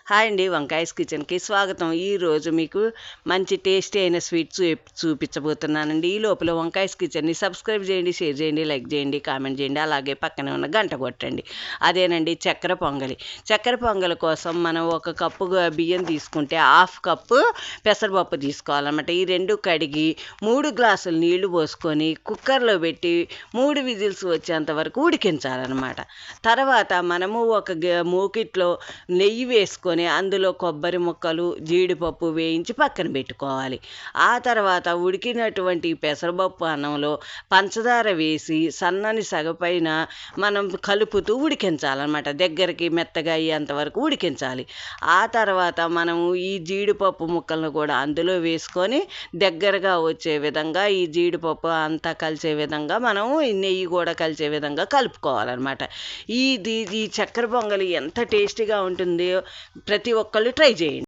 Hi అండి, వంకాయస్ కిచెన్కి స్వాగతం. ఈరోజు మీకు మంచి టేస్టీ అయిన స్వీట్స్ చూపించబోతున్నానండి. ఈ లోపల వంకాయస్ కిచెన్ని సబ్స్క్రైబ్ చేయండి, షేర్ చేయండి, లైక్ చేయండి, కామెంట్ చేయండి, అలాగే పక్కనే ఉన్న గంట కొట్టండి. అదేనండి చక్కెర పొంగలి. చక్కెర పొంగలి కోసం మనం 1 కప్పు బియ్యం తీసుకుంటే 1/2 కప్పు పెసరపప్పు తీసుకోవాలన్నమాట. ఈ 2 కడిగి 3 గ్లాసులు నీళ్లు పోసుకొని కుక్కర్లో పెట్టి 3 విజిల్స్ వచ్చేంత వరకు ఉడికించాలన్నమాట. తర్వాత మనము ఒక మూకిట్లో నెయ్యి వేసుకొని అందులో కొబ్బరి ముక్కలు, జీడిపప్పు వేయించి పక్కన పెట్టుకోవాలి. ఆ తర్వాత ఉడికినటువంటి పెసరపప్పు అన్నంలో పంచదార వేసి సన్నని సగపైన మనం కలుపుతూ ఉడికించాలన్నమాట. దగ్గరికి మెత్తగా అయ్యేంత వరకు ఉడికించాలి. ఆ తర్వాత మనము ఈ జీడిపప్పు ముక్కలను కూడా అందులో వేసుకొని దగ్గరగా వచ్చే విధంగా ఈ జీడిపప్పు అంతా కలిసే విధంగా మనము ఈ నెయ్యి కూడా కలిసే విధంగా కలుపుకోవాలన్నమాట. ఈ చక్కెర పొంగలి ఎంత టేస్టీగా ఉంటుందో ప్రతి ఒక్కళ్ళు ట్రై చేయండి.